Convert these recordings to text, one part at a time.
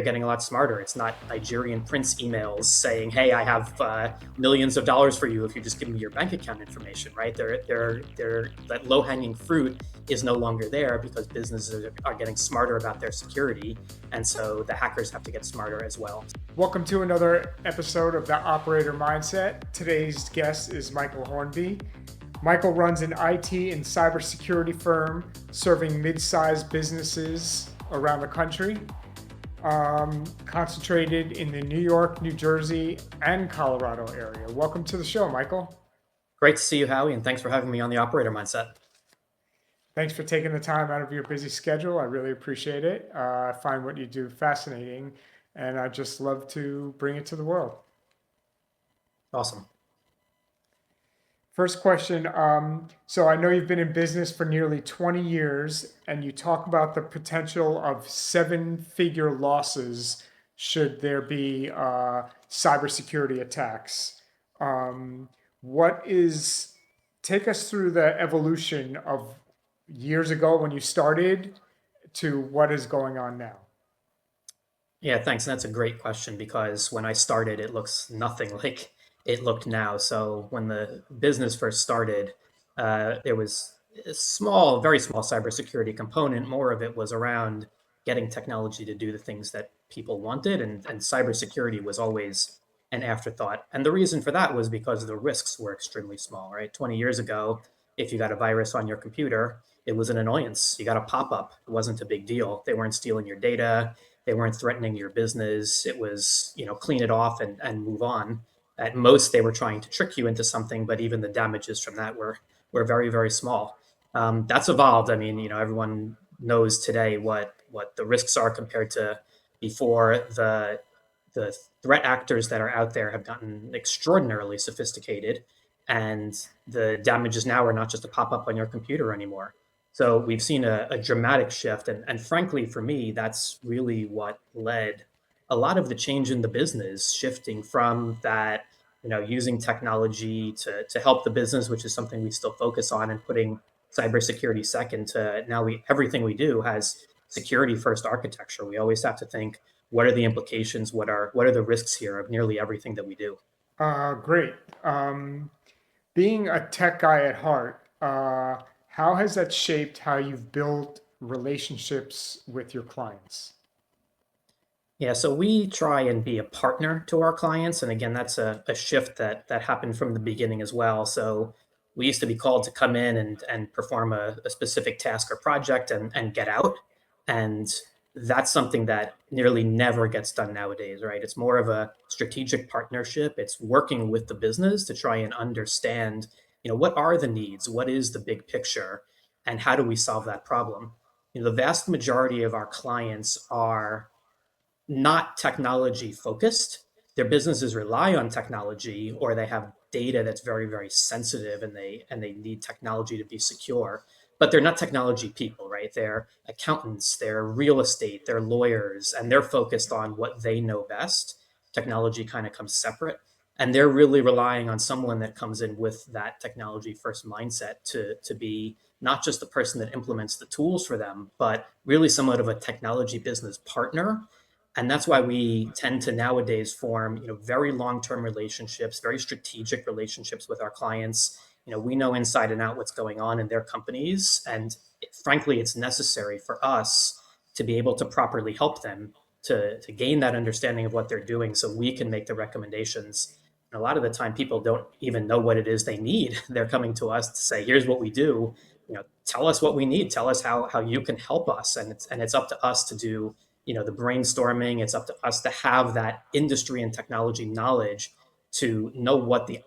getting a lot smarter. It's not Nigerian prince emails saying, "Hey, I have millions of dollars for you if you just give me your bank account information." Right? That low hanging fruit is no longer there because businesses are getting smarter about their security, and so the hackers have to get smarter as well. Welcome to another episode of the Operator Mindset. Today's guest is Michael Hornby. Michael runs an IT and cybersecurity firm serving mid-sized businesses around the country, concentrated in the New York, New Jersey, and Colorado area. Welcome to the show, Michael. Great to see you, Howie, and thanks for having me on the Operator Mindset. Thanks for taking the time out of your busy schedule. I really appreciate it. I find what you do fascinating, and I just love to bring it to the world. Awesome. First question. So I know you've been in business for nearly 20 years, and you talk about the potential of seven-figure losses should there be cybersecurity attacks. What is, take us through the evolution of years ago when you started to what is going on now. Yeah, thanks. And that's a great question because when I started, it looks nothing like it looked now. So when the business first started, there was a small, very small cybersecurity component. More of it was around getting technology to do the things that people wanted, and cybersecurity was always an afterthought. And the reason for that was because the risks were extremely small, right? 20 years ago, if you got a virus on your computer, it was an annoyance. You got a pop-up. It wasn't a big deal. They weren't stealing your data. They weren't threatening your business. It was, clean it off and move on. At most, they were trying to trick you into something, but even the damages from that were very, very small. That's evolved. I mean, everyone knows today what the risks are compared to before. The threat actors that are out there have gotten extraordinarily sophisticated, and the damages now are not just a pop up on your computer anymore. So we've seen a dramatic shift. And frankly, for me, that's really what led a lot of the change in the business, shifting from that, using technology to help the business, which is something we still focus on, and putting cybersecurity second to now everything we do has security first architecture. We always have to think, what are the implications? What are the risks here of nearly everything that we do? Great. Being a tech guy at heart, how has that shaped how you've built relationships with your clients? Yeah, so we try and be a partner to our clients. And again, that's a shift that happened from the beginning as well. So we used to be called to come in and perform a specific task or project and get out. And that's something that nearly never gets done nowadays, right? It's more of a strategic partnership. It's working with the business to try and understand, what are the needs? What is the big picture? And how do we solve that problem? The vast majority of our clients are not technology focused. Their businesses rely on technology, or they have data that's very, very sensitive, and they need technology to be secure. But they're not technology people, right? They're accountants, they're real estate, they're lawyers, and they're focused on what they know best. Technology kind of comes separate. And they're really relying on someone that comes in with that technology first mindset to be not just the person that implements the tools for them, but really somewhat of a technology business partner. And that's why we tend to nowadays form, very long-term relationships, very strategic relationships with our clients. We know inside and out what's going on in their companies, and frankly, it's necessary for us to be able to properly help them to gain that understanding of what they're doing, so we can make the recommendations. And a lot of the time, people don't even know what it is they need. They're coming to us to say, "Here's what we do. Tell us what we need. Tell us how you can help us." And it's up to us to do the brainstorming. It's up to us to have that industry and technology knowledge to know what the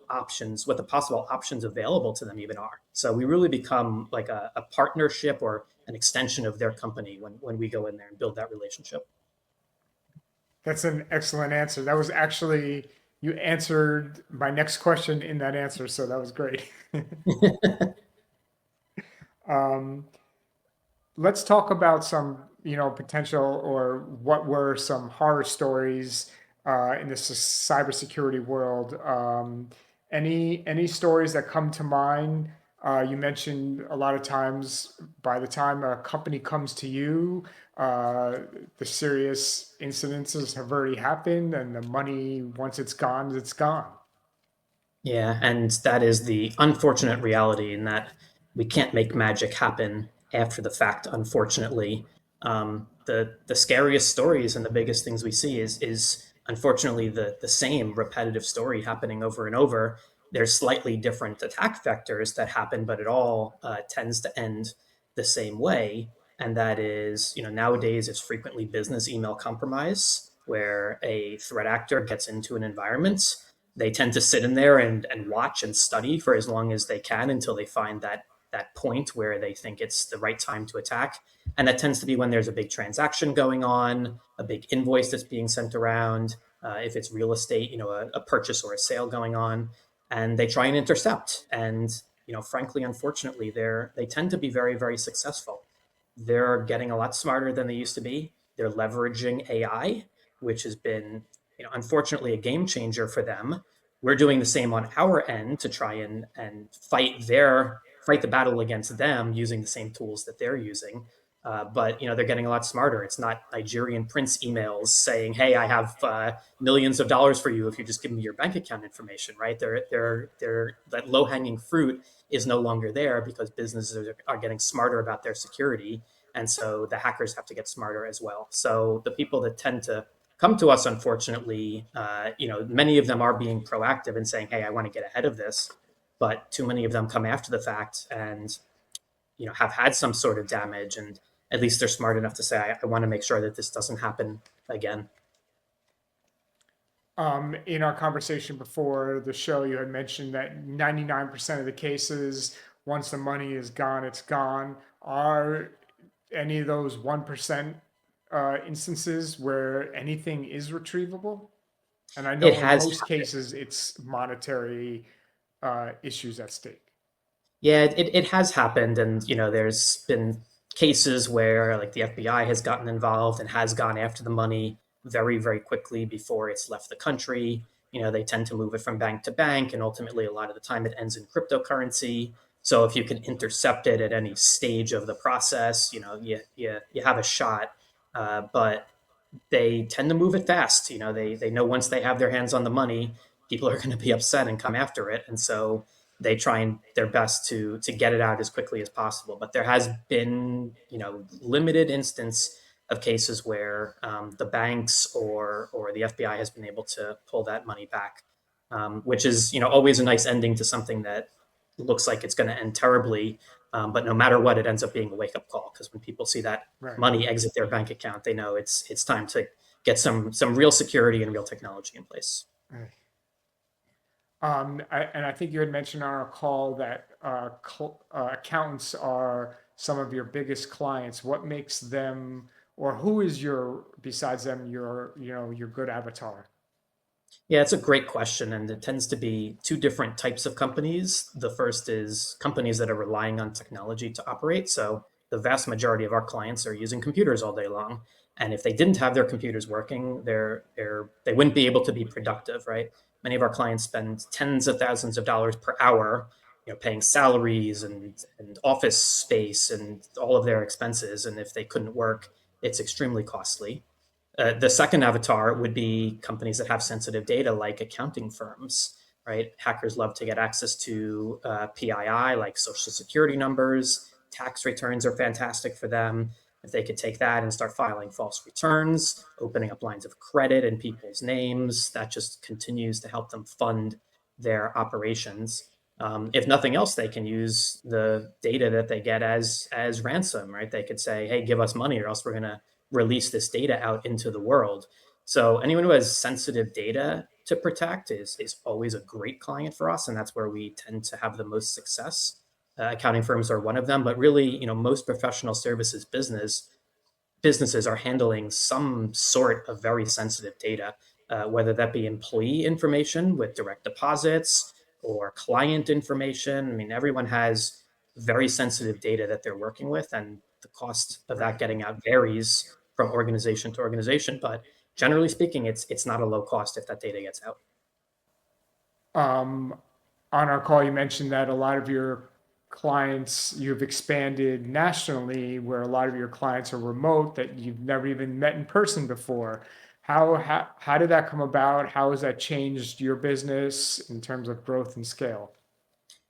possible options available to them even are. So we really become like a partnership or an extension of their company when we go in there and build that relationship. That's an excellent answer. That was actually, you answered my next question in that answer, so that was great. um, let's talk about some, potential or what were some horror stories in the cybersecurity world. Any stories that come to mind? You mentioned a lot of times by the time a company comes to you, uh, the serious incidences have already happened, and the money, once it's gone, it's gone. Yeah, and that is the unfortunate reality in that we can't make magic happen after the fact, unfortunately. The scariest stories and the biggest things we see is unfortunately the same repetitive story happening over and over. There's slightly different attack vectors that happen, but it all tends to end the same way. And that is, nowadays it's frequently business email compromise, where a threat actor gets into an environment. They tend to sit in there and watch and study for as long as they can until they find that point where they think it's the right time to attack. And that tends to be when there's a big transaction going on, a big invoice that's being sent around, if it's real estate, a purchase or a sale going on, and they try and intercept. And frankly, unfortunately, they tend to be very, very successful. They're getting a lot smarter than they used to be. They're leveraging AI, which has been, unfortunately, a game changer for them. We're doing the same on our end to try and fight the battle against them using the same tools that they're using. But they're getting a lot smarter. It's not Nigerian prince emails saying, "Hey, I have millions of dollars for you if you just give me your bank account information." Right? They're that low hanging fruit is no longer there because businesses are getting smarter about their security, and so the hackers have to get smarter as well. So the people that tend to come to us, unfortunately, many of them are being proactive and saying, "Hey, I want to get ahead of this," but too many of them come after the fact and have had some sort of damage, and at least they're smart enough to say, I want to make sure that this doesn't happen again. In our conversation before the show, you had mentioned that 99% of the cases, once the money is gone, it's gone. Are any of those 1% instances where anything is retrievable? And I It know in has most cases it's monetary issues at stake. Yeah, it has happened, and there's been cases where like the FBI has gotten involved and has gone after the money very, very quickly before it's left the country. They tend to move it from bank to bank, and ultimately, a lot of the time, it ends in cryptocurrency. So if you can intercept it at any stage of the process, you have a shot. But they tend to move it fast. They know once they have their hands on the money, people are going to be upset and come after it, and so they try and their best to get it out as quickly as possible. But there has been limited instance of cases where the banks or the FBI has been able to pull that money back, which is always a nice ending to something that looks like it's going to end terribly. But no matter what, it ends up being a wake up call because when people see that Right. money exit their bank account, they know it's time to get some real security and real technology in place. Right. And I think you had mentioned on our call that accountants are some of your biggest clients. What makes them, or who is your, besides them, your good avatar? Yeah, it's a great question, and it tends to be two different types of companies. The first is companies that are relying on technology to operate. So the vast majority of our clients are using computers all day long, and if they didn't have their computers working, they wouldn't be able to be productive, right? Many of our clients spend tens of thousands of dollars per hour, paying salaries and office space and all of their expenses, and if they couldn't work, it's extremely costly. The second avatar would be companies that have sensitive data, like accounting firms, right? Hackers love to get access to PII, like social security numbers. Tax returns are fantastic for them. If they could take that and start filing false returns, opening up lines of credit in people's names, that just continues to help them fund their operations. If nothing else, they can use the data that they get as ransom, right? They could say, "Hey, give us money, or else we're going to release this data out into the world." So anyone who has sensitive data to protect is always a great client for us, and that's where we tend to have the most success. Accounting firms are one of them, but really, most professional services businesses are handling some sort of very sensitive data, whether that be employee information with direct deposits or client information. I mean, everyone has very sensitive data that they're working with, and the cost of that Right. getting out varies from organization to organization. But generally speaking, it's not a low cost if that data gets out. Um, on our call, you mentioned that a lot of your clients, you've expanded nationally where a lot of your clients are remote that you've never even met in person before. How did that come about? How has that changed your business in terms of growth and scale?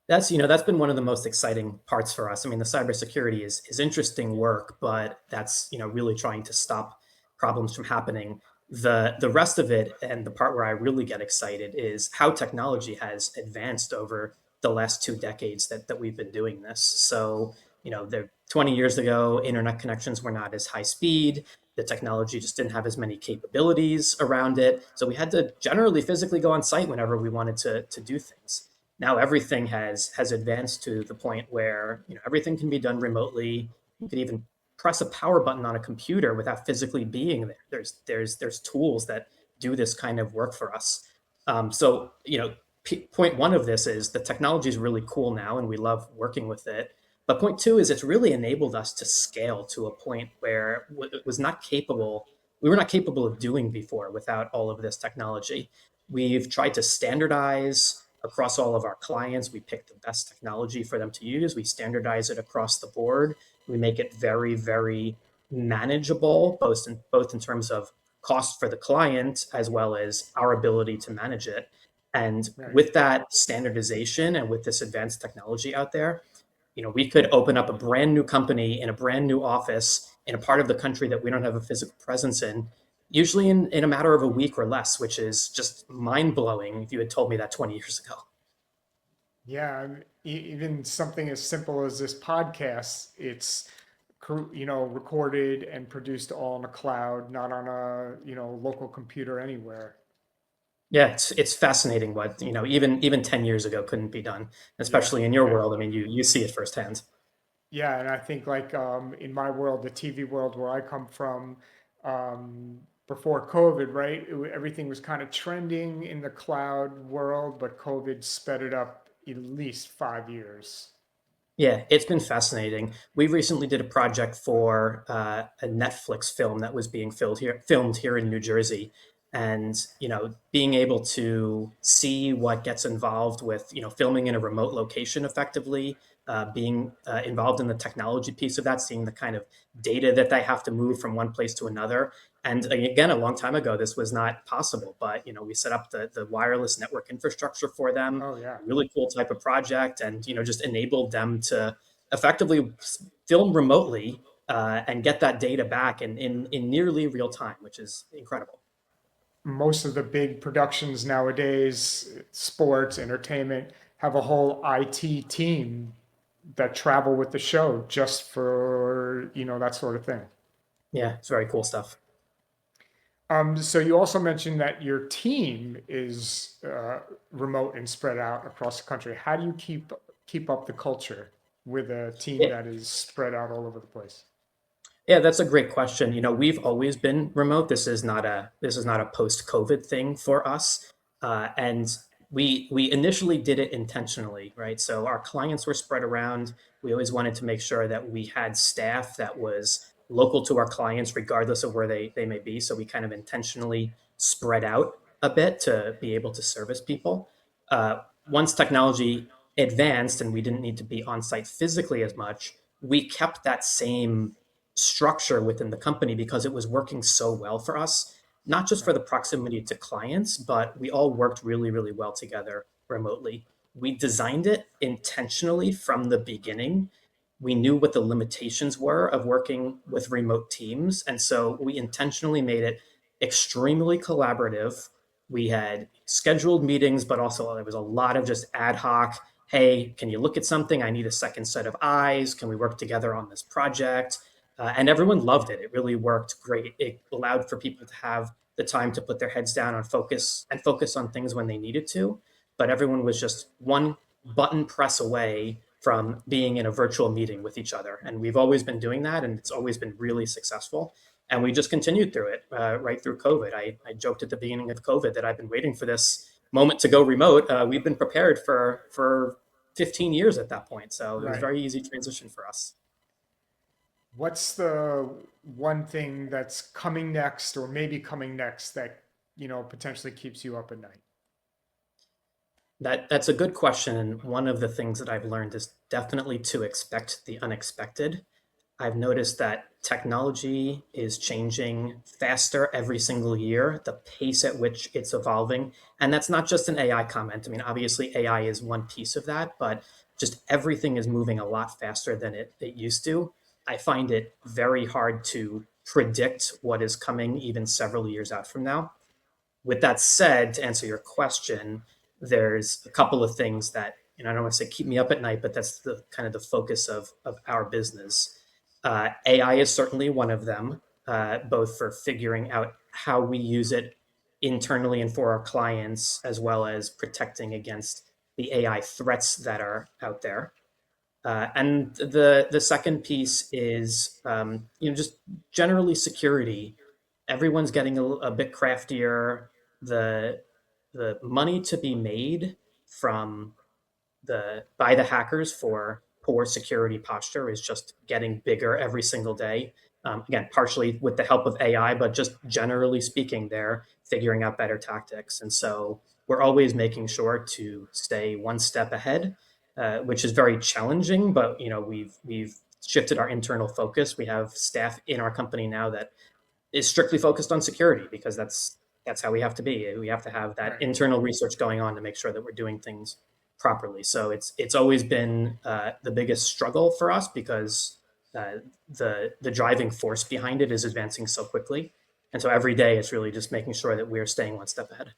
That's been one of the most exciting parts for us. I mean, the cybersecurity is interesting work, but that's, really trying to stop problems from happening. The rest of it, and the part where I really get excited, is how technology has advanced over the last 2 decades that we've been doing this. So, 20 years ago, internet connections were not as high speed. The technology just didn't have as many capabilities around it. So we had to generally physically go on site whenever we wanted to do things. Now everything has advanced to the point where, everything can be done remotely. You can even press a power button on a computer without physically being there. There's tools that do this kind of work for us. So, point one of this is the technology is really cool now, and we love working with it. But point two is it's really enabled us to scale to a point where it was not capable. We were not capable of doing before without all of this technology. We've tried to standardize across all of our clients. We pick the best technology for them to use. We standardize it across the board. We make it very, very manageable, both in terms of cost for the client as well as our ability to manage it. And Right. with that standardization and with this advanced technology out there, we could open up a brand new company in a brand new office in a part of the country that we don't have a physical presence in, usually in a matter of a week or less, which is just mind blowing if you had told me that 20 years ago. Yeah, even something as simple as this podcast, it's recorded and produced all in the cloud, not on a, local computer anywhere. Yeah, it's fascinating what, even 10 years ago couldn't be done, Yeah. especially in your world. I mean, you see it firsthand. Yeah, and I think like in my world, the TV world where I come from, before COVID, right? Everything was kind of trending in the cloud world, but COVID sped it up at least 5 years. Yeah, it's been fascinating. We recently did a project for a Netflix film that was being filmed here in New Jersey, and being able to see what gets involved with filming in a remote location effectively, being involved in the technology piece of that, seeing the kind of data that they have to move from one place to another. And again, a long time ago, this was not possible, but we set up the wireless network infrastructure for them, Oh yeah. really cool type of project, and just enabled them to effectively film remotely, and get that data back in nearly real time, which is incredible. Most of the big productions nowadays, sports, entertainment, have a whole IT team that travel with the show just for, that sort of thing. Yeah, it's very cool stuff. So you also mentioned that your team is remote and spread out across the country. How do you keep up the culture with a team Yeah, that is spread out all over the place? Yeah, that's a great question. We've always been remote. This is not a post-COVID thing for us, and we initially did it intentionally, right? So our clients were spread around. We always wanted to make sure that we had staff that was local to our clients, regardless of where they may be. So we kind of intentionally spread out a bit to be able to service people. Once technology advanced and we didn't need to be on site physically as much, we kept that same structure within the company because it was working so well for us, not just for Right. the proximity to clients, but we all worked really, really well together remotely. We designed it intentionally from the beginning. We knew what the limitations were of working with remote teams. And so we intentionally made it extremely collaborative. We had scheduled meetings, but also there was a lot of just ad hoc. Hey, can you look at something? I need a second set of eyes. Can we work together on this project? And everyone loved it. It really worked great. It allowed for people to have the time to put their heads down and focus on things when they needed to. But everyone was just one button press away from being in a virtual meeting with each other. And we've always been doing that, and it's always been really successful. And we just continued through it right through COVID. I joked at the beginning of COVID that I've been waiting for this moment to go remote. We've been prepared for 15 years at that point, so it was a Right. very easy transition for us. What's the one thing that's coming next or maybe coming next that, potentially keeps you up at night? That's a good question, and one of the things that I've learned is definitely to expect the unexpected. I've noticed that technology is changing faster every single year, the pace at which it's evolving. And that's not just an AI comment. I mean, obviously, AI is one piece of that, but just everything is moving a lot faster than it used to. I find it very hard to predict what is coming even several years out from now. With that said, to answer your question, there's a couple of things that, I don't want to say keep me up at night, but that's the kind of the focus of our business. AI is certainly one of them, both for figuring out how we use it internally and for our clients, as well as protecting against the AI threats that are out there. And the second piece is, just generally security. Everyone's getting a bit craftier. The money to be made from by the hackers for poor security posture is just getting bigger every single day. Again, partially with the help of AI, but just generally speaking, they're figuring out better tactics. And so we're always making sure to stay one step ahead, which is very challenging. But we've shifted our internal focus. We have staff in our company now that is strictly focused on security because that's how we have to be. We have to have that Right. internal research going on to make sure that we're doing things properly. So it's always been the biggest struggle for us because uh, the driving force behind it is advancing so quickly, and so every day it's really just making sure that we're staying one step ahead.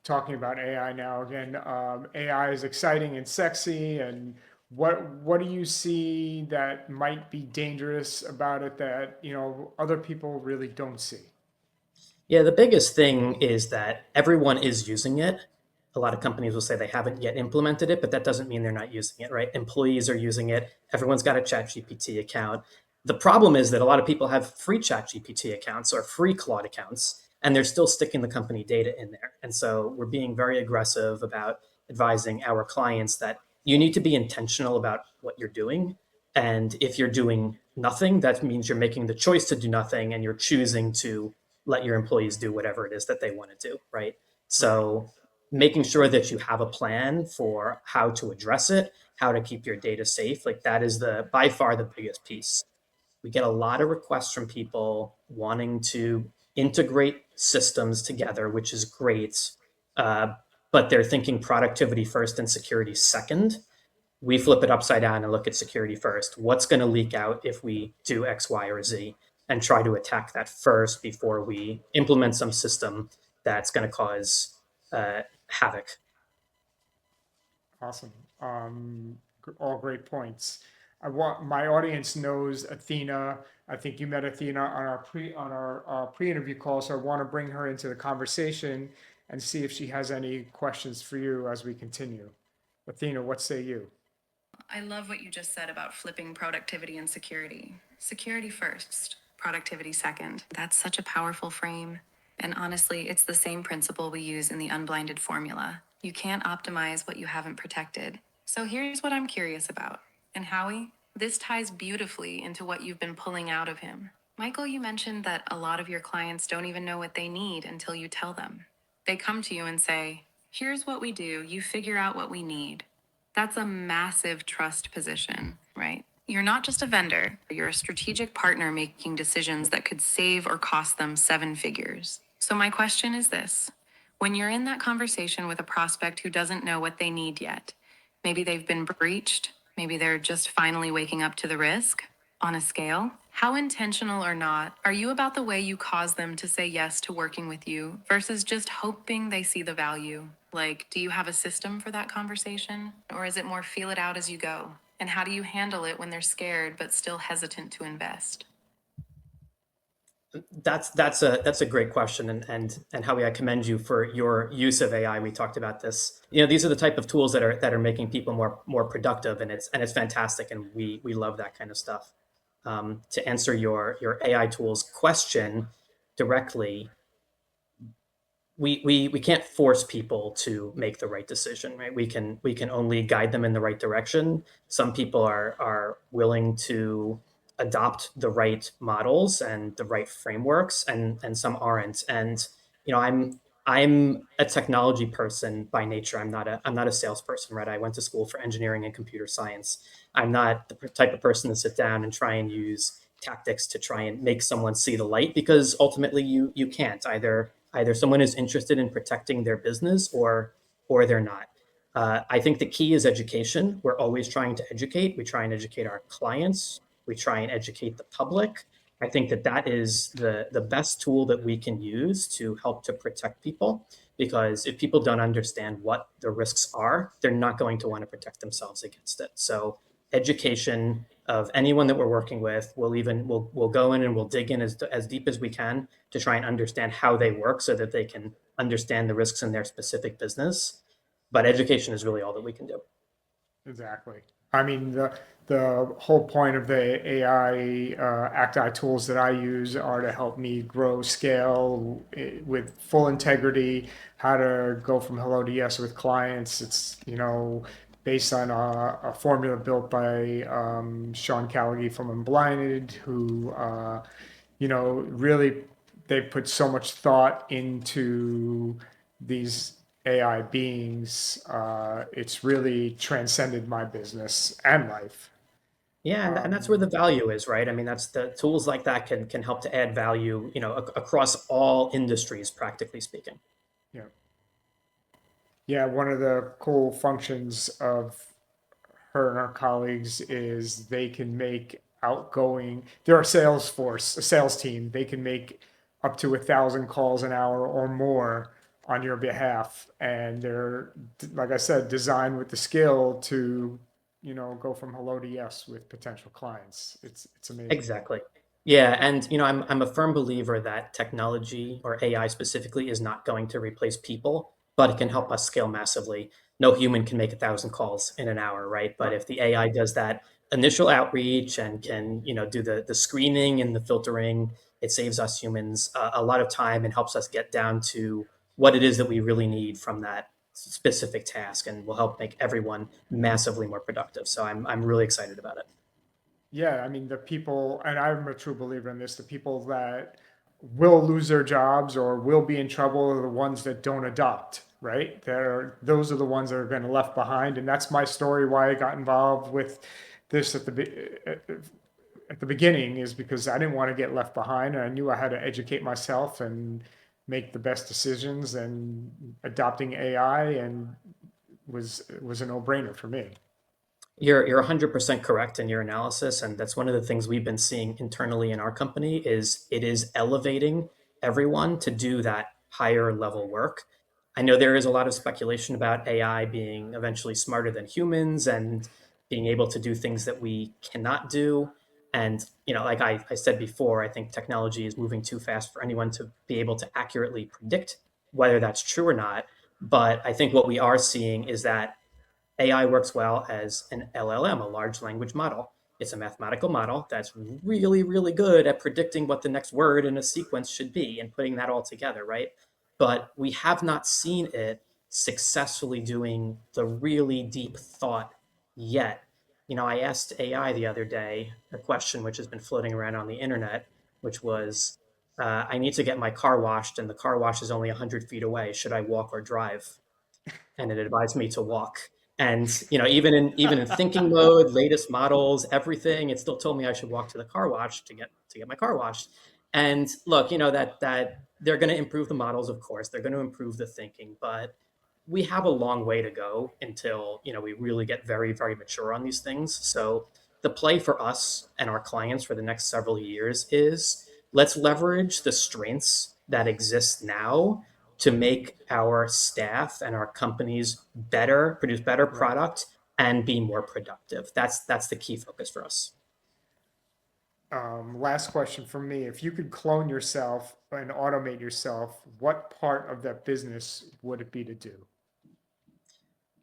Talking about AI now again, AI is exciting and sexy, and what do you see that might be dangerous about it that other people really don't see? Yeah, the biggest thing is that everyone is using it. A lot of companies will say they haven't yet implemented it, but that doesn't mean they're not using it, right? Employees are using it. Everyone's got a ChatGPT account. The problem is that a lot of people have free ChatGPT accounts or free Claude accounts, and they're still sticking the company data in there. And so we're being very aggressive about advising our clients that you need to be intentional about what you're doing. And if you're doing nothing, that means you're making the choice to do nothing and you're choosing to let your employees do whatever it is that they want to do, right? Right. So making sure that you have a plan for how to address it, how to keep your data safe, like that is the by far the biggest piece. We get a lot of requests from people wanting to integrate systems together, which is great. Uh, but they're thinking productivity first and security second. We flip it upside down and look at security first. What's going to leak out if we do X, Y, or Z, and try to attack that first before we implement some system that's going to cause havoc. Awesome. All great points. I want my audience knows Athena. I think you met Athena on our pre-interview call, so I want to bring her into the conversation and see if she has any questions for you as we continue. Athena, what say you? I love what you just said about flipping productivity and security. Security first, productivity second. That's such a powerful frame. And honestly, it's the same principle we use in the unblinded formula. You can't optimize what you haven't protected. So here's what I'm curious about. And Howie, this ties beautifully into what you've been pulling out of him. Michael, you mentioned that a lot of your clients don't even know what they need until you tell them. They come to you and say, "Here's what we do, you figure out what we need." That's a massive trust position, right? You're not just a vendor, you're a strategic partner making decisions that could save or cost them seven figures. So, my question is this: when you're in that conversation with a prospect who doesn't know what they need yet, maybe they've been breached, maybe they're just finally waking up to the risk, on a scale, how intentional or not are you about the way you cause them to say yes to working with you versus just hoping they see the value? Like, do you have a system for that conversation? Or is it more feel it out as you go? And how do you handle it when they're scared but still hesitant to invest? That's a great question, and Howie, I commend you for your use of AI. We talked about this. These are the type of tools that are making people more productive, and it's fantastic, and we love that kind of stuff. To answer your AI tools question directly, we can't force people to make the right decision, right? We can only guide them in the right direction. Some people are willing to adopt the right models and the right frameworks, and some aren't. And I'm I'm a technology person by nature. I'm not a salesperson, right? I went to school for engineering and computer science. I'm not the type of person to sit down and try and use tactics to try and make someone see the light, because ultimately you can't. Either someone is interested in protecting their business, or they're not. I think the key is education. We're always trying to educate. We try and educate our clients. We try and educate the public. I think that that is the best tool that we can use to help to protect people. Because if people don't understand what the risks are, they're not going to want to protect themselves against it. So education of anyone that we're working with, we'll go in and we'll dig in as deep as we can to try and understand how they work so that they can understand the risks in their specific business. But education is really all that we can do. Exactly. I mean, the whole point of the AI ActI tools that I use are to help me grow, scale with full integrity, how to go from hello to yes with clients. It's, based on a formula built by Sean Callaghy from Unblinded, who, really they put so much thought into these AI beings. It's really transcended my business and life. Yeah, and that's where Um, the value is, right? I mean, that's the tools like that can help to add value, across all industries, practically speaking. yeah, yeah. One of the cool functions of her and our colleagues is they can make outgoing. They're a sales force, a sales team. They can make up to 1,000 calls an hour or more on your behalf, and they're, like I said, designed with the skill to, go from hello to yes with potential clients. It's amazing. Exactly. Yeah, and I'm a firm believer that technology, or AI specifically, is not going to replace people, but it can help us scale massively. No human can make 1,000 calls in an hour, right? But Right. if the AI does that initial outreach and can, do the screening and the filtering, it saves us humans a lot of time and helps us get down to what it is that we really need from that specific task, and will help make everyone massively more productive. So I'm really excited about it. Yeah, I mean, the people, and I'm a true believer in this, the people that will lose their jobs or will be in trouble are the ones that don't adopt, right? Those are the ones that are going to left behind. And that's my story why I got involved with this at the beginning, is because I didn't want to get left behind. And I knew I had to educate myself and make the best decisions, and adopting AI and was a no-brainer for me. You're 100% correct in your analysis, and that's one of the things we've been seeing internally in our company is it is elevating everyone to do that higher level work. I know there is a lot of speculation about AI being eventually smarter than humans and being able to do things that we cannot do. And like I said before, I think technology is moving too fast for anyone to be able to accurately predict whether that's true or not. But I think what we are seeing is that AI works well as an LLM, a large language model. It's a mathematical model that's really, really good at predicting what the next word in a sequence should be and putting that all together, right? But we have not seen it successfully doing the really deep thought yet. I asked AI the other day a question which has been floating around on the internet, which was, I need to get my car washed, and the car wash is only 100 feet away. Should I walk or drive? And it advised me to walk. And even in thinking mode, latest models, everything, it still told me I should walk to the car wash to get my car washed. And look, that they're going to improve the models, of course, they're going to improve the thinking, but we have a long way to go until we really get very, very mature on these things. So the play for us and our clients for the next several years is, let's leverage the strengths that exist now to make our staff and our companies better, produce better Right. product, and be more productive. That's the key focus for us. Last question from me. If you could clone yourself and automate yourself, what part of that business would it be to do?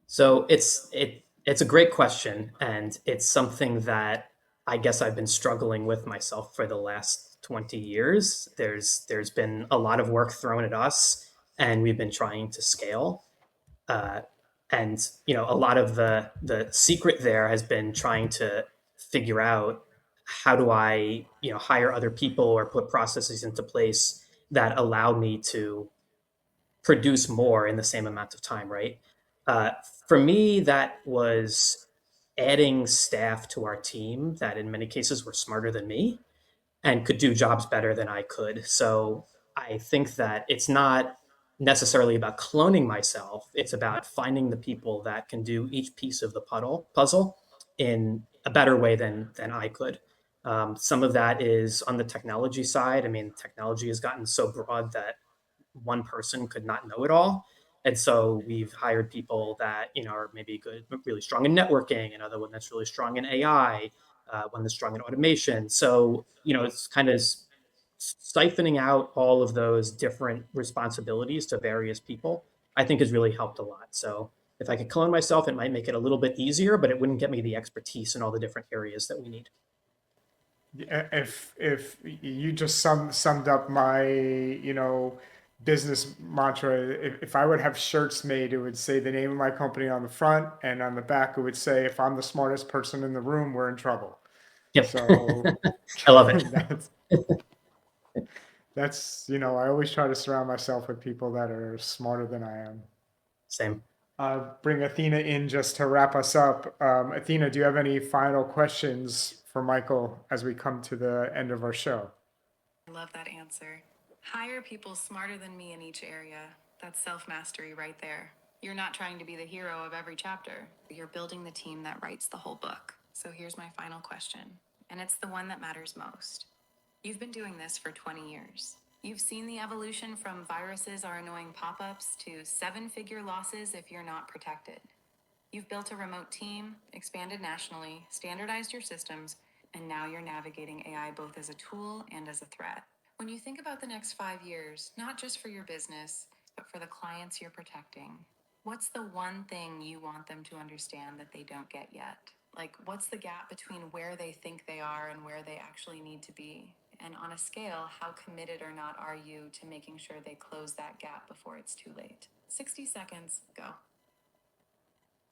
So it's a great question, and it's something that I guess I've been struggling with myself for the last 20 years. There's been a lot of work thrown at us, and we've been trying to scale. Uh, and a lot of the secret there has been trying to figure out, how do I hire other people or put processes into place that allow me to produce more in the same amount of time, right? Uh, for me, that was adding staff to our team that in many cases were smarter than me and could do jobs better than I could. So I think that it's not necessarily about cloning myself. It's about finding the people that can do each piece of the puzzle in a better way than I could. Some of that is on the technology side. I mean, technology has gotten so broad that one person could not know it all. And so we've hired people that are maybe good, really strong in networking, another one that's really strong in AI, one that's strong in automation. So it's kind of siphoning out all of those different responsibilities to various people. I think has really helped a lot. So if I could clone myself, it might make it a little bit easier, but it wouldn't get me the expertise in all the different areas that we need. If you just summed up my, business mantra. If I would have shirts made, it would say the name of my company on the front, and on the back it would say, if I'm the smartest person in the room, we're in trouble. Yep. So I love it. that's I always try to surround myself with people that are smarter than I am. Same. Bring Athena in just to wrap us up. Athena, do you have any final questions for Michael as we come to the end of our show? I love that answer. Hire people smarter than me in each area. That's self mastery right there. You're not trying to be the hero of every chapter. You're building the team that writes the whole book. So here's my final question, and it's the one that matters most. You've been doing this for 20 years. You've seen the evolution from viruses are annoying pop ups to 7-figure losses if you're not protected. You've built a remote team, expanded nationally, standardized your systems, and now you're navigating AI both as a tool and as a threat. When you think about the next 5 years, not just for your business, but for the clients you're protecting, what's the one thing you want them to understand that they don't get yet? Like, what's the gap between where they think they are and where they actually need to be? And on a scale, how committed or not are you to making sure they close that gap before it's too late? 60 seconds, go.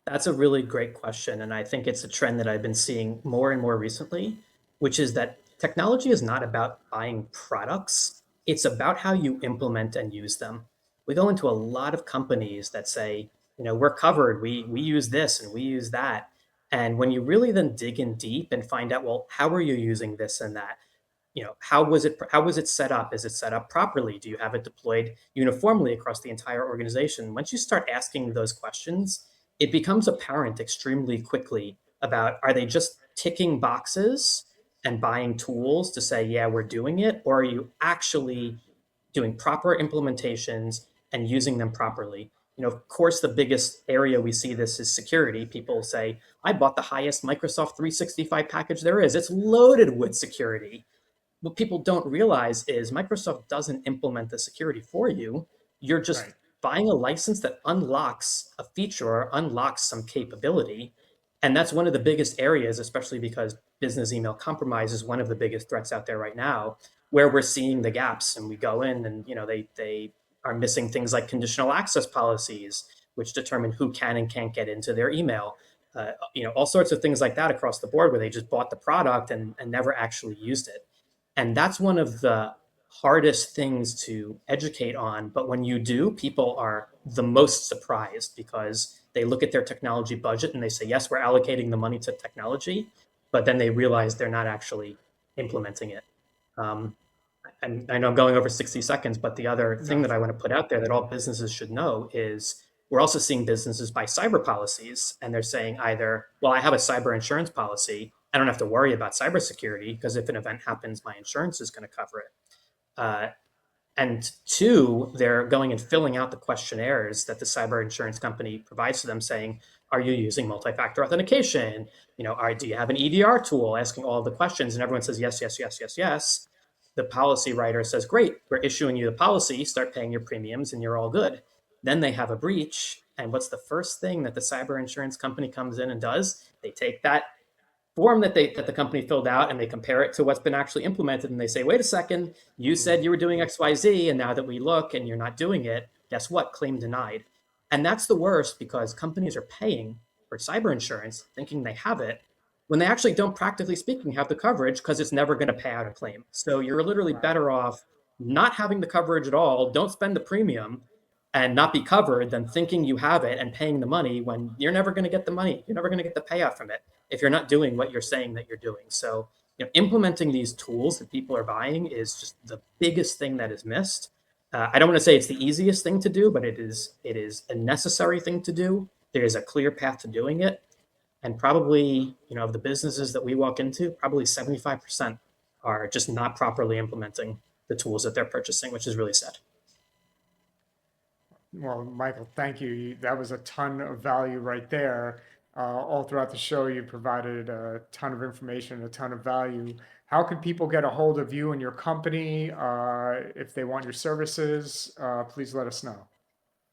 That's a really great question. And I think it's a trend that I've been seeing more and more recently, which is that technology is not about buying products, it's about how you implement and use them. We go into a lot of companies that say, we're covered, we use this and we use that. And when you really then dig in deep and find out, well, how are you using this and that? How was it set up? Is it set up properly? Do you have it deployed uniformly across the entire organization? Once you start asking those questions, it becomes apparent extremely quickly about, are they just ticking boxes and buying tools to say, yeah, we're doing it, or are you actually doing proper implementations and using them properly? Of course, the biggest area we see this is security. People say, I bought the highest Microsoft 365 package there is. It's loaded with security. What people don't realize is Microsoft doesn't implement the security for you. You're just Right. buying a license that unlocks a feature or unlocks some capability. And that's one of the biggest areas, especially because business email compromise is one of the biggest threats out there right now, where we're seeing the gaps and we go in and they are missing things like conditional access policies, which determine who can and can't get into their email. All sorts of things like that across the board where they just bought the product and never actually used it. And that's one of the hardest things to educate on. But when you do, people are the most surprised because they look at their technology budget and they say, yes, we're allocating the money to technology, but then they realize they're not actually implementing it. Um, and I know I'm going over 60 seconds, but the other thing No. that I want to put out there that all businesses should know is we're also seeing businesses buy cyber policies, and they're saying either, well, I have a cyber insurance policy. I don't have to worry about cybersecurity because if an event happens, my insurance is going to cover it. Uh, and two, they're going and filling out the questionnaires that the cyber insurance company provides to them saying, are you using multi-factor authentication? Do you have an EDR tool, asking all the questions? And everyone says, yes, yes, yes, yes, yes. The policy writer says, great, we're issuing you the policy, start paying your premiums and you're all good. Then they have a breach. And what's the first thing that the cyber insurance company comes in and does? They take that form that the company filled out and they compare it to what's been actually implemented and they say, wait a second, you said you were doing XYZ, and now that we look and you're not doing it, guess what? Claim denied. And that's the worst because companies are paying for cyber insurance thinking they have it when they actually don't, practically speaking, have the coverage because it's never going to pay out a claim. So you're literally Right. better off not having the coverage at all. Don't spend the premium, and not be covered than thinking you have it and paying the money when you're never going to get the money. You're never going to get the payout from it if you're not doing what you're saying that you're doing. So, implementing these tools that people are buying is just the biggest thing that is missed. I don't want to say it's the easiest thing to do, but it is a necessary thing to do. There is a clear path to doing it, and probably, of the businesses that we walk into, probably 75% are just not properly implementing the tools that they're purchasing, which is really sad. Well, Michael, thank you. That was a ton of value right there. All throughout the show, you provided a ton of information, a ton of value. How can people get a hold of you and your company if they want your services? Please let us know.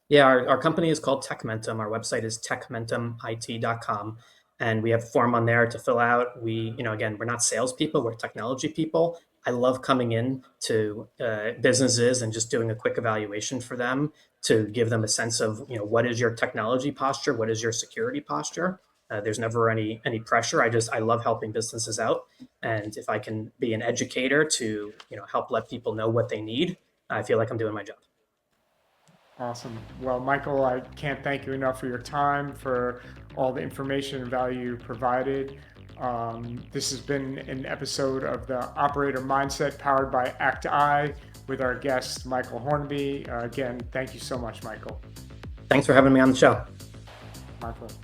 Yeah, our company is called TechMentum. Our website is techmentumit.com. And we have a form on there to fill out. Again, we're not salespeople, we're technology people. I love coming in to businesses and just doing a quick evaluation for them to give them a sense of, what is your technology posture? What is your security posture? There's never any pressure. I love helping businesses out. And if I can be an educator to, help let people know what they need, I feel like I'm doing my job. Awesome. Well, Michael, I can't thank you enough for your time, for all the information and value you provided. This has been an episode of the Operator Mindset powered by ActI with our guest, Michael Hornby. Again, thank you so much, Michael. Thanks for having me on the show. My pleasure.